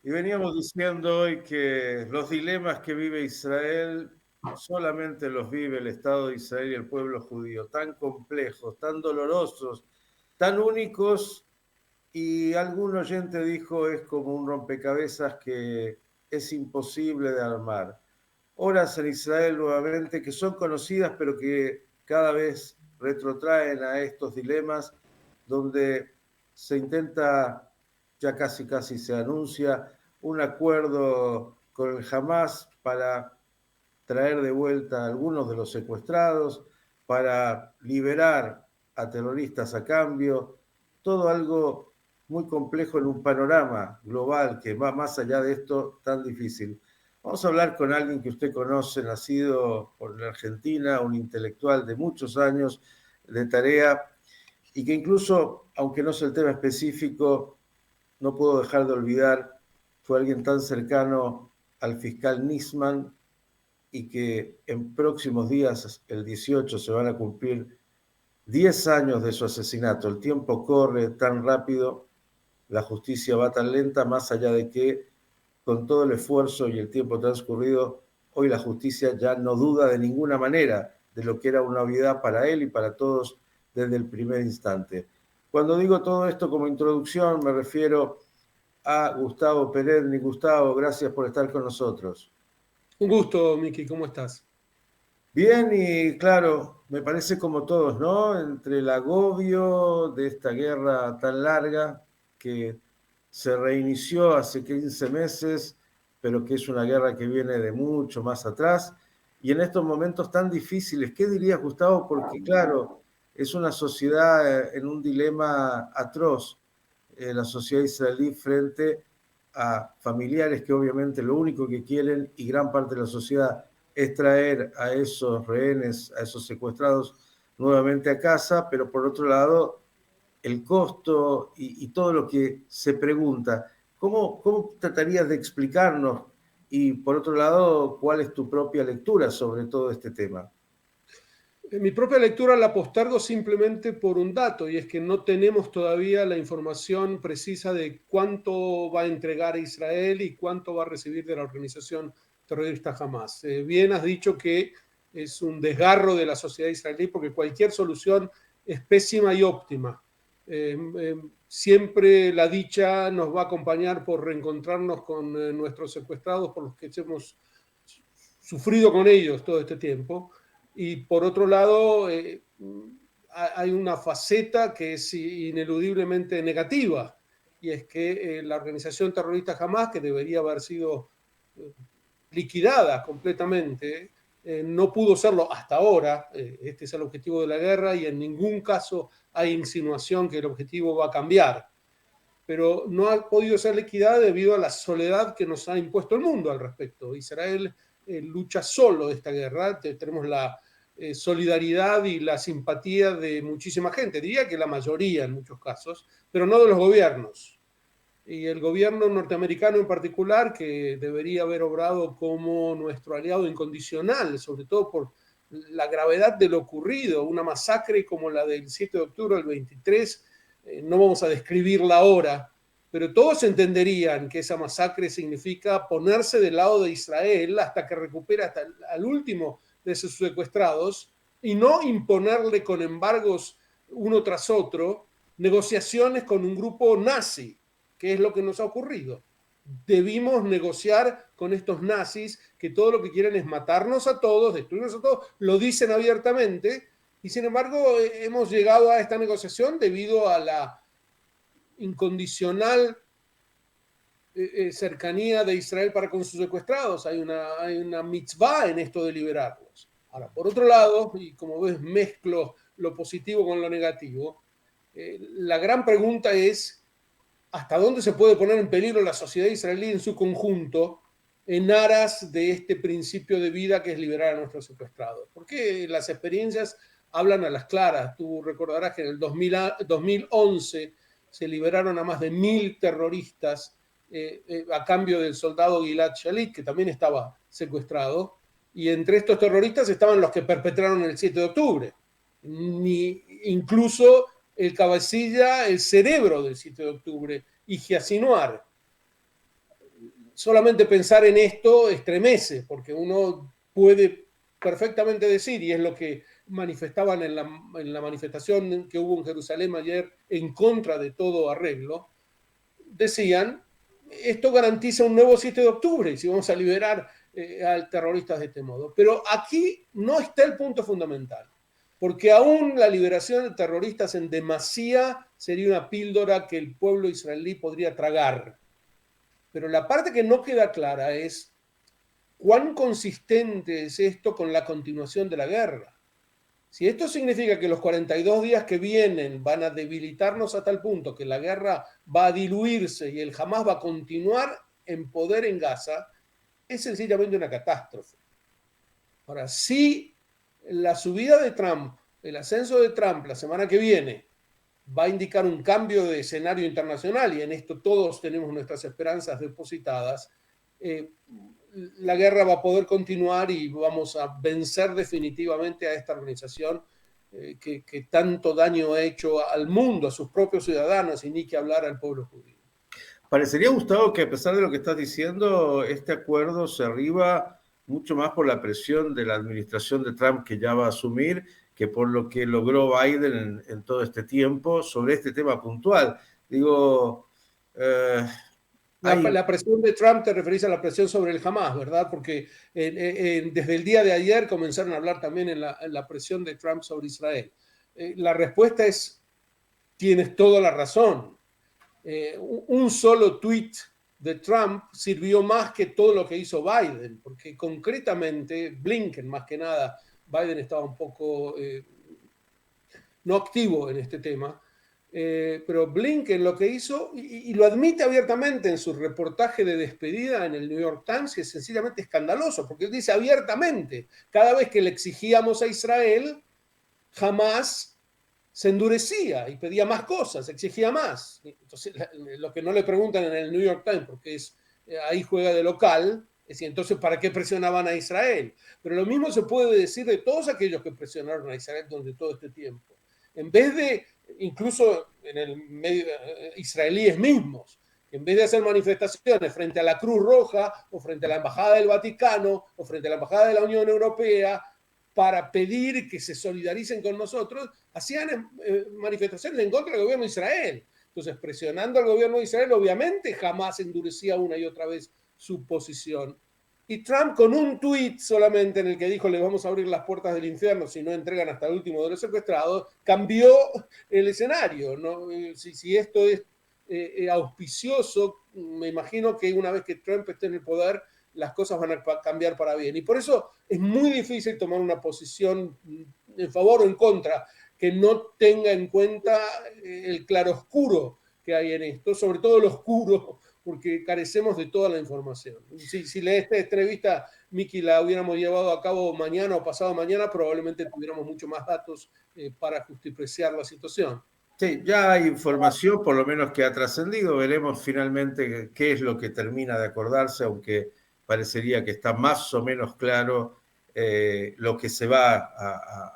Y veníamos diciendo hoy que los dilemas que vive Israel solamente los vive el Estado de Israel y el pueblo judío, tan complejos, tan dolorosos, tan únicos, y algún oyente dijo es como un rompecabezas que es imposible de armar. Horas en Israel nuevamente que son conocidas pero que cada vez retrotraen a estos dilemas donde se intenta, ya casi casi se anuncia, un acuerdo con el Hamas para traer de vuelta a algunos de los secuestrados, para liberar a terroristas a cambio, todo algo muy complejo en un panorama global que va más allá de esto tan difícil. Vamos a hablar con alguien que usted conoce, nacido por la Argentina, un intelectual de muchos años de tarea y que incluso, aunque no sea el tema específico, no puedo dejar de olvidar, fue alguien tan cercano al fiscal Nisman y que en próximos días, el 18, se van a cumplir 10 años de su asesinato. El tiempo corre tan rápido, la justicia va tan lenta, más allá de que con todo el esfuerzo y el tiempo transcurrido, hoy la justicia ya no duda de ninguna manera de lo que era una novedad para él y para todos desde el primer instante. Cuando digo todo esto como introducción, me refiero a Gustavo Peredni. Gustavo, gracias por estar con nosotros. Un gusto, Miki, ¿cómo estás? Bien, y claro, me parece como todos, ¿no? Entre el agobio de esta guerra tan larga que se reinició hace 15 meses, pero que es una guerra que viene de mucho más atrás, y en estos momentos tan difíciles, ¿qué dirías, Gustavo? Porque claro, es una sociedad en un dilema atroz, la sociedad israelí frente a familiares que obviamente lo único que quieren, y gran parte de la sociedad, es traer a esos rehenes, a esos secuestrados nuevamente a casa, pero por otro lado, el costo y todo lo que se pregunta. ¿Cómo tratarías de explicarnos? Y por otro lado, ¿cuál es tu propia lectura sobre todo este tema? Mi propia lectura la postergo simplemente por un dato, y es que no tenemos todavía la información precisa de cuánto va a entregar a Israel y cuánto va a recibir de la organización terrorista Hamas. Bien has dicho que es un desgarro de la sociedad israelí porque cualquier solución es pésima y óptima. Siempre la dicha nos va a acompañar por reencontrarnos con nuestros secuestrados, por los que hemos sufrido con ellos todo este tiempo. Y por otro lado, hay una faceta que es ineludiblemente negativa, y es que la organización terrorista Hamas, que debería haber sido liquidada completamente, no pudo serlo hasta ahora. Este es el objetivo de la guerra y en ningún caso hay insinuación que el objetivo va a cambiar. Pero no ha podido ser liquidada debido a la soledad que nos ha impuesto el mundo al respecto. Israel lucha solo esta guerra. Tenemos la solidaridad y la simpatía de muchísima gente, diría que la mayoría en muchos casos, pero no de los gobiernos. Y el gobierno norteamericano en particular, que debería haber obrado como nuestro aliado incondicional, sobre todo por la gravedad de lo ocurrido, una masacre como la del 7 de octubre del 23, no vamos a describirla ahora, pero todos entenderían que esa masacre significa ponerse del lado de Israel hasta que recupere hasta al último de sus secuestrados y no imponerle con embargos uno tras otro negociaciones con un grupo nazi, que es lo que nos ha ocurrido. Debimos negociar con estos nazis que todo lo que quieren es matarnos a todos, destruirnos a todos, lo dicen abiertamente, y sin embargo hemos llegado a esta negociación debido a la incondicional cercanía de Israel para con sus secuestrados. Hay una mitzvah en esto de liberarlos. Ahora, por otro lado, y como ves, mezclo lo positivo con lo negativo, la gran pregunta es hasta dónde se puede poner en peligro la sociedad israelí en su conjunto en aras de este principio de vida que es liberar a nuestros secuestrados. Porque las experiencias hablan a las claras. Tú recordarás que en el 2011 se liberaron a más de 1.000 terroristas a cambio del soldado Gilad Shalit, que también estaba secuestrado, y entre estos terroristas estaban los que perpetraron el 7 de octubre. Incluso el cabecilla, el cerebro del 7 de octubre, Yahya Sinwar. Solamente pensar en esto estremece, porque uno puede perfectamente decir, y es lo que manifestaban en la manifestación que hubo en Jerusalén ayer en contra de todo arreglo, decían, esto garantiza un nuevo 7 de octubre, si vamos a liberar a terroristas de este modo. Pero aquí no está el punto fundamental, porque aún la liberación de terroristas en demasía sería una píldora que el pueblo israelí podría tragar. Pero la parte que no queda clara es cuán consistente es esto con la continuación de la guerra. Si esto significa que los 42 días que vienen van a debilitarnos a tal punto que la guerra va a diluirse y el Hamas va a continuar en poder en Gaza, es sencillamente una catástrofe. Ahora, si la subida de Trump, el ascenso de Trump la semana que viene, va a indicar un cambio de escenario internacional, y en esto todos tenemos nuestras esperanzas depositadas, la guerra va a poder continuar y vamos a vencer definitivamente a esta organización que tanto daño ha hecho al mundo, a sus propios ciudadanos, y ni que hablar al pueblo judío. Parecería, Gustavo, que a pesar de lo que estás diciendo, este acuerdo se arriba mucho más por la presión de la administración de Trump que ya va a asumir que por lo que logró Biden en todo este tiempo sobre este tema puntual. Digo, La presión de Trump te referís a la presión sobre el Hamas, ¿verdad? Porque desde el día de ayer comenzaron a hablar también en la presión de Trump sobre Israel. La respuesta es, tienes toda la razón. Un solo tweet de Trump sirvió más que todo lo que hizo Biden, porque concretamente Blinken, más que nada, Biden estaba un poco no activo en este tema, pero Blinken lo que hizo, y lo admite abiertamente en su reportaje de despedida en el New York Times, que es sencillamente escandaloso, porque él dice abiertamente, cada vez que le exigíamos a Israel, jamás se endurecía y pedía más cosas, exigía más. Entonces, lo que no le preguntan en el New York Times, porque ahí juega de local, es decir, entonces, ¿para qué presionaban a Israel? Pero lo mismo se puede decir de todos aquellos que presionaron a Israel durante todo este tiempo. En vez de, incluso en el medio israelíes mismos, en vez de hacer manifestaciones frente a la Cruz Roja o frente a la Embajada del Vaticano o frente a la Embajada de la Unión Europea para pedir que se solidaricen con nosotros, hacían manifestaciones en contra del gobierno de Israel. Entonces, presionando al gobierno de Israel, obviamente jamás endurecía una y otra vez su posición. Y Trump, con un tuit solamente en el que dijo, le vamos a abrir las puertas del infierno si no entregan hasta el último de los secuestrados, cambió el escenario, ¿no? Si esto es auspicioso, me imagino que una vez que Trump esté en el poder, las cosas van a cambiar para bien. Y por eso es muy difícil tomar una posición en favor o en contra que no tenga en cuenta el claroscuro que hay en esto, sobre todo el oscuro, porque carecemos de toda la información. Si esta entrevista, Miki, la hubiéramos llevado a cabo mañana o pasado mañana, probablemente tuviéramos mucho más datos para justipreciar la situación. Sí, ya hay información, por lo menos que ha trascendido. Veremos finalmente qué es lo que termina de acordarse, aunque parecería que está más o menos claro lo que se va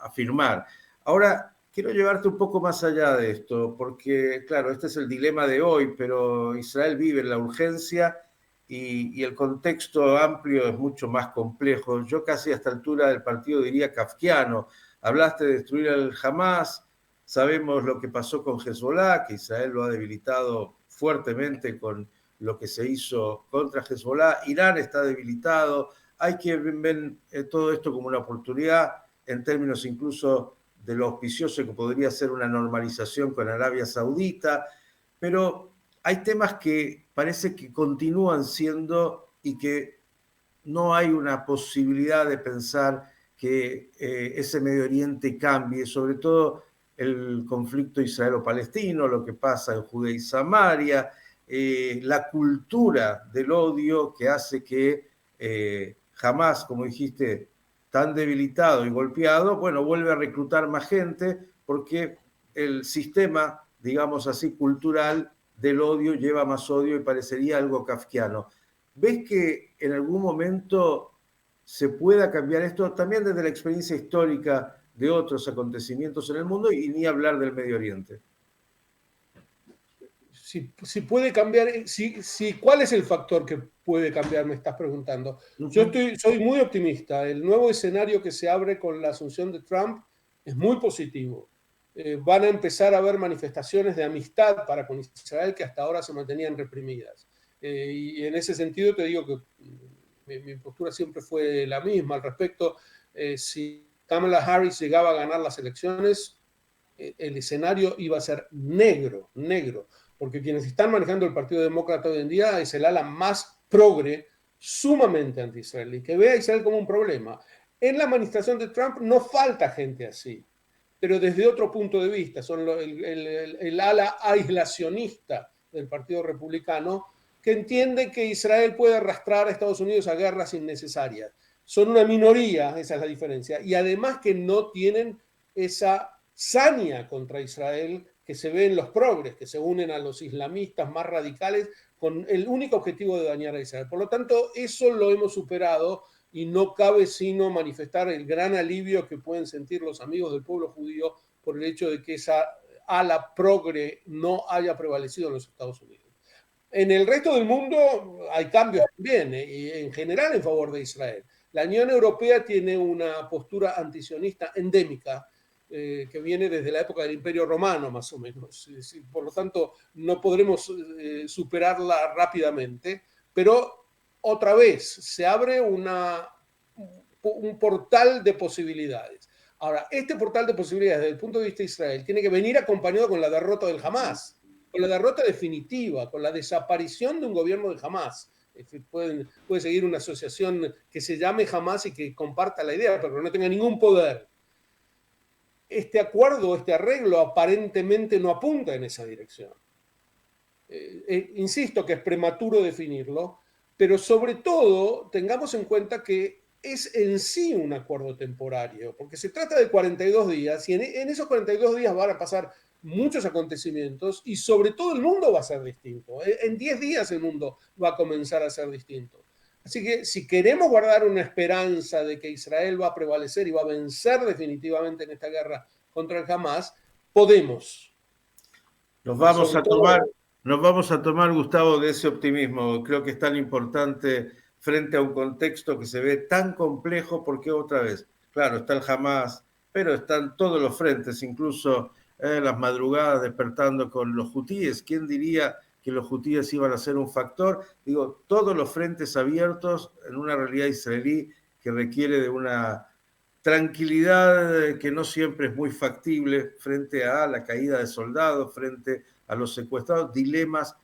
a firmar. Ahora, quiero llevarte un poco más allá de esto, porque, claro, este es el dilema de hoy, pero Israel vive en la urgencia y el contexto amplio es mucho más complejo. Yo casi a esta altura del partido diría kafkiano. Hablaste de destruir al Hamas. Sabemos lo que pasó con Hezbollah, que Israel lo ha debilitado fuertemente con lo que se hizo contra Hezbollah. Irán está debilitado. Hay que ver todo esto como una oportunidad en términos incluso de lo auspicioso que podría ser una normalización con Arabia Saudita. Pero hay temas que parece que continúan siendo y que no hay una posibilidad de pensar que ese Medio Oriente cambie, sobre todo el conflicto israelo-palestino, lo que pasa en Judea y Samaria, la cultura del odio que hace que jamás, como dijiste, tan debilitado y golpeado, bueno, vuelve a reclutar más gente porque el sistema, digamos así, cultural del odio lleva más odio y parecería algo kafkiano. ¿Ves que en algún momento se pueda cambiar esto también desde la experiencia histórica de otros acontecimientos en el mundo y ni hablar del Medio Oriente? si puede cambiar, ¿cuál es el factor que puede cambiar? Me estás preguntando. Yo soy muy optimista. El nuevo escenario que se abre con la asunción de Trump es muy positivo. Van a empezar a haber manifestaciones de amistad para con Israel que hasta ahora se mantenían reprimidas. Y en ese sentido te digo que mi postura siempre fue la misma al respecto. Si Kamala Harris llegaba a ganar las elecciones, el escenario iba a ser negro, negro, porque quienes están manejando el Partido Demócrata hoy en día es el ala más progre, sumamente anti-israelí, que ve a Israel como un problema. En la administración de Trump no falta gente así, pero desde otro punto de vista, son el ala aislacionista del Partido Republicano, que entiende que Israel puede arrastrar a Estados Unidos a guerras innecesarias. Son una minoría, esa es la diferencia, y además que no tienen esa saña contra Israel que se ve en los progres, que se unen a los islamistas más radicales con el único objetivo de dañar a Israel. Por lo tanto, eso lo hemos superado y no cabe sino manifestar el gran alivio que pueden sentir los amigos del pueblo judío por el hecho de que esa ala progre no haya prevalecido en los Estados Unidos. En el resto del mundo hay cambios también, y en general en favor de Israel. La Unión Europea tiene una postura antisionista endémica, que viene desde la época del Imperio Romano, más o menos. Por lo tanto, no podremos superarla rápidamente, pero otra vez se abre un portal de posibilidades. Ahora, este portal de posibilidades desde el punto de vista de Israel tiene que venir acompañado con la derrota del Hamas, con la derrota definitiva, con la desaparición de un gobierno de Hamas. Puede seguir una asociación que se llame Hamas y que comparta la idea, pero no tenga ningún poder. Este acuerdo, este arreglo aparentemente no apunta en esa dirección. Insisto que es prematuro definirlo, pero sobre todo tengamos en cuenta que es en sí un acuerdo temporario, porque se trata de 42 días y en esos 42 días van a pasar muchos acontecimientos y sobre todo el mundo va a ser distinto. En 10 días el mundo va a comenzar a ser distinto. Así que si queremos guardar una esperanza de que Israel va a prevalecer y va a vencer definitivamente en esta guerra contra el Hamas, podemos. Nos vamos a tomar, Gustavo, de ese optimismo. Creo que es tan importante frente a un contexto que se ve tan complejo, porque otra vez, claro, está el Hamas, pero están todos los frentes, incluso las madrugadas despertando con los hutíes. ¿Quién diría que los hutíes iban a ser un factor? Digo, todos los frentes abiertos en una realidad israelí que requiere de una tranquilidad que no siempre es muy factible frente a la caída de soldados, frente a los secuestrados, dilemas